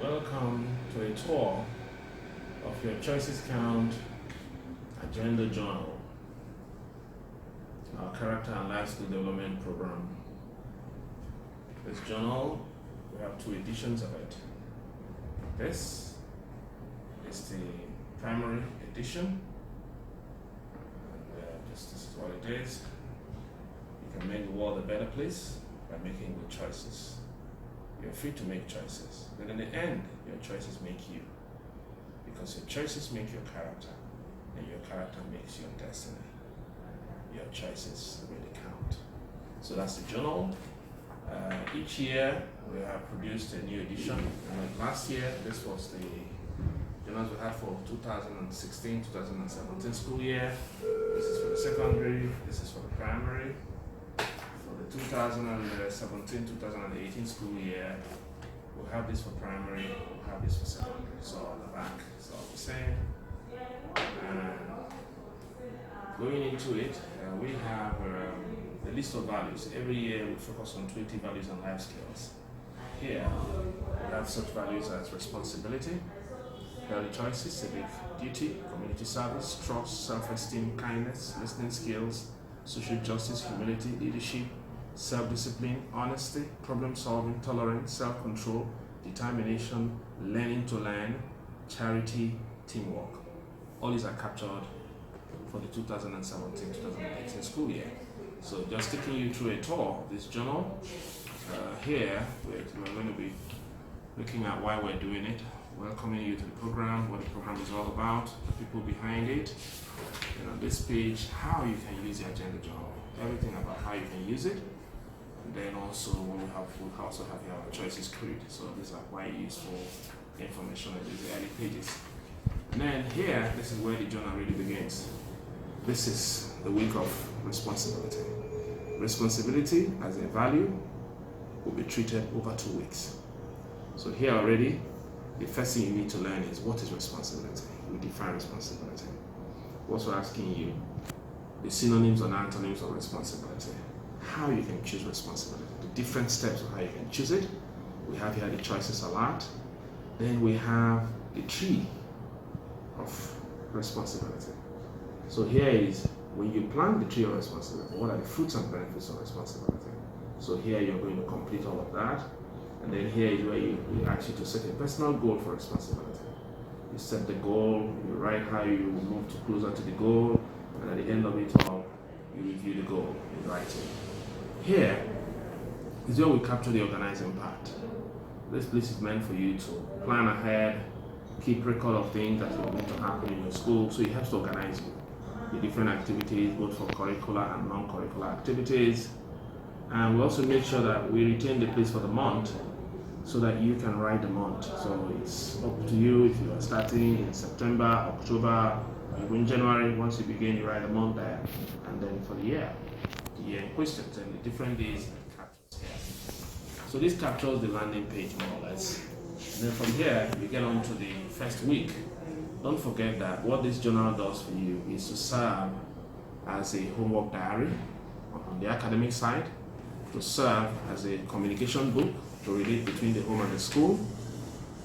Welcome to a tour of your Choices Count Agenda Journal, our character and life skill development program. This journal, we have two editions of it. This is the primary edition, and this is what it is. You can make the world a better place by making good choices. You're free to make choices, but in the end, your choices make you. Because your choices make your character, and your character makes your destiny. Your choices really count. So that's the journal. Each year, we have produced a new edition. And like last year, this was the journals we had for 2016-2017 school year. This is for the secondary, this is for the primary. For the 2017-2018 school year, we'll have this for primary, we'll have this for secondary. So on the back, it's all the same. And going into it, we have a list of values. Every year we focus on 20 values and life skills. Here, we have such values as responsibility, healthy choices, civic duty, community service, trust, self-esteem, kindness, listening skills, social justice, humility, leadership, self-discipline, honesty, problem-solving, tolerance, self-control, determination, learning to learn, charity, teamwork. All these are captured for the 2017-2018 school year. So just taking you through a tour of this journal. Here, we're going to be looking at why we're doing it, welcoming you to the program, what the program is all about, the people behind it, and on this page, how you can use the agenda journal, everything about how you can use it. And then also we'll also have here our choices grid. So these are quite useful information in these early pages. And then here, this is where the journal really begins. This is the week of responsibility. Responsibility as a value will be treated over 2 weeks. So here already, the first thing you need to learn is what is responsibility. We define responsibility. We're also asking you the synonyms and antonyms of responsibility. How you can choose responsibility, the different steps of how you can choose it. We have here the choices a lot. Then we have the tree of responsibility. So here is when you plant the tree of responsibility, what are the fruits and benefits of responsibility? So here you're going to complete all of that. And then here is where we ask you to set a personal goal for responsibility. You set the goal, you write how you move closer to the goal, and at the end of it all, you review the goal in writing. Here is where we capture the organizing part. This place is meant for you to plan ahead, keep record of things that are going to happen in your school, so it helps to organize you. The different activities, both for curricular and non-curricular activities. And we also make sure that we retain the place for the month so that you can write the month. So it's up to you if you are starting in September, October, or even January. Once you begin, you write a month there. And then for the year in questions and the different days captures here. So this captures the landing page more or less. And then from here, you get on to the first week. Don't forget that what this journal does for you is to serve as a homework diary on the academic side, to serve as a communication book to relate between the home and the school,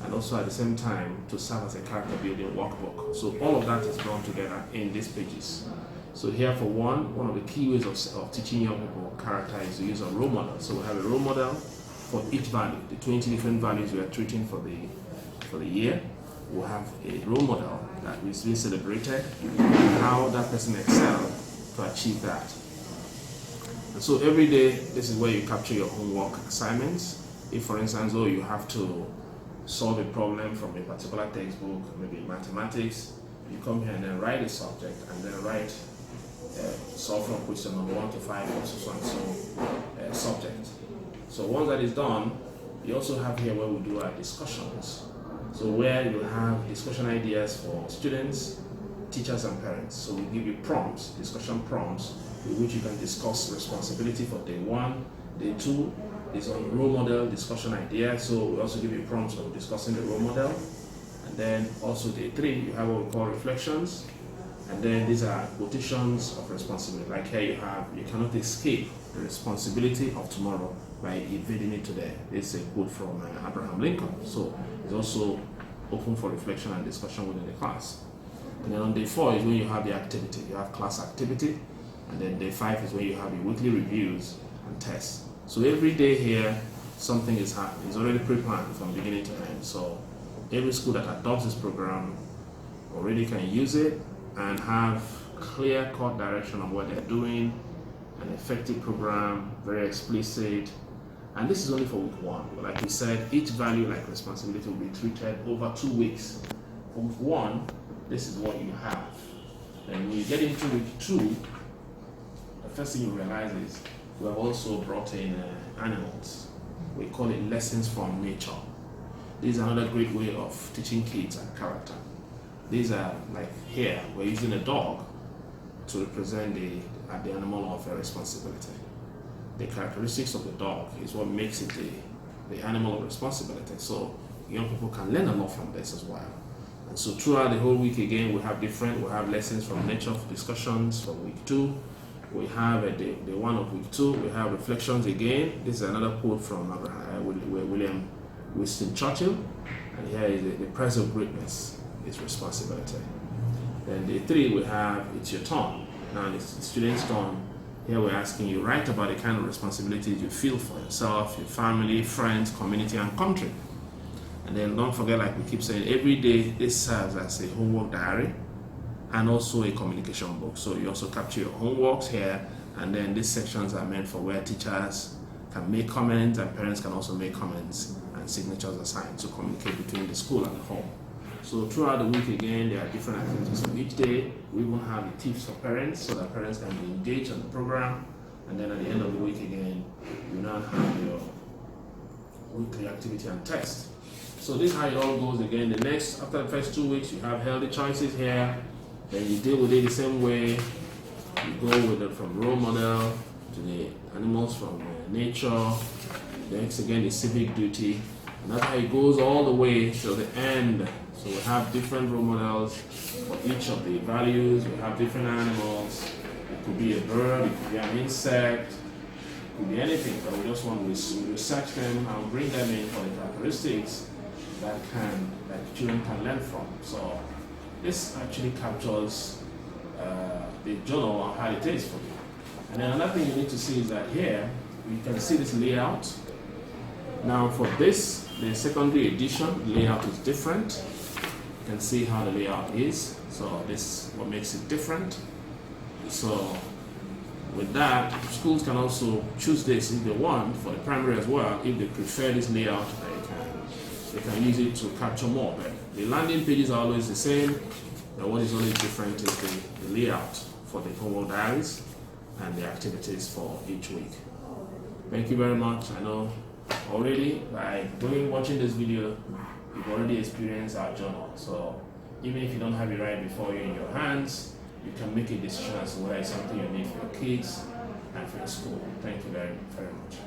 and also at the same time to serve as a character building workbook. So all of that is drawn together in these pages. So here for one of the key ways of teaching young people character is the use of role models. So we have a role model for each value, the 20 different values we are treating for the year. We'll have a role model that is being celebrated, and how that person excelled to achieve that. And so every day, this is where you capture your homework assignments. If, for instance, you have to solve a problem from a particular textbook, maybe mathematics, you come here and then write a subject, and then write solve from question number 1 to 5 or so and so subject. So once that is done, you also have here where we do our discussions. So where you have discussion ideas for students, teachers, and parents. So we give you prompts, discussion prompts, with which you can discuss responsibility for day 1. Day 2 is on role model discussion idea. So we also give you prompts on discussing the role model. And then also day 3, you have what we call reflections. And then these are quotations of responsibility. Like here you have, you cannot escape the responsibility of tomorrow by evading it today. This is a quote from Abraham Lincoln. So it's is also open for reflection and discussion within the class. And then on day 4 is when you have the activity. You have class activity, and then day 5 is when you have your weekly reviews and tests. So every day here, something is happening. It's already pre-planned from beginning to end. So every school that adopts this program already can use it and have clear-cut direction on what they're doing, an effective program, very explicit. And this is only for week 1. But like we said, each value like responsibility will be treated over 2 weeks. For week 1, this is what you have. And when you get into week 2, the first thing you realize is we have also brought in animals. We call it lessons from nature. This is another great way of teaching kids and character. These are like here, we're using a dog to represent the animal of responsibility. The characteristics of the dog is what makes it the animal of responsibility. So young people can learn a lot from this as well. And so throughout the whole week again, we have lessons from nature discussions for week 2. We have day 1 of week 2, we have reflections again. This is another quote from William Winston Churchill. And here is the price of greatness is responsibility. Then day 3, we have it's your turn. Now it's the student's turn. Here we're asking you, write about the kind of responsibilities you feel for yourself, your family, friends, community, and country. And then don't forget, like we keep saying, every day this serves as a homework diary and also a communication book. So you also capture your homeworks here, and then these sections are meant for where teachers can make comments and parents can also make comments and signatures assigned to communicate between the school and the home. So throughout the week again, there are different activities for each day. We even have the tips for parents so that parents can be engaged on the program. And then at the end of the week again, you now have your weekly activity and test. So this is how it all goes again. After the first 2 weeks, you have healthy choices here. Then you deal with it the same way. You go with it from role model to the animals from nature. Next again is civic duty. And that's how it goes all the way to the end. So we have different role models for each of the values. We have different animals. It could be a bird, it could be an insect, it could be anything. But we just want to research them and bring them in for the characteristics that children can learn from. So this actually captures the journal and how it is for you. And then another thing you need to see is that here you can see this layout. Now for this, the secondary edition, the layout is different. You can see how the layout is. So this is what makes it different. So with that, schools can also choose this if they want for the primary as well. If they prefer this layout, they can use it to capture more. But the landing pages are always the same. But what is always different is the layout for the homework diaries and the activities for each week. Thank you very much. I know already by watching this video, you've already experienced our journal. So even if you don't have it right before you in your hands, you can make a decision as to whether it's something you need for your kids and for your school. Thank you very, very much.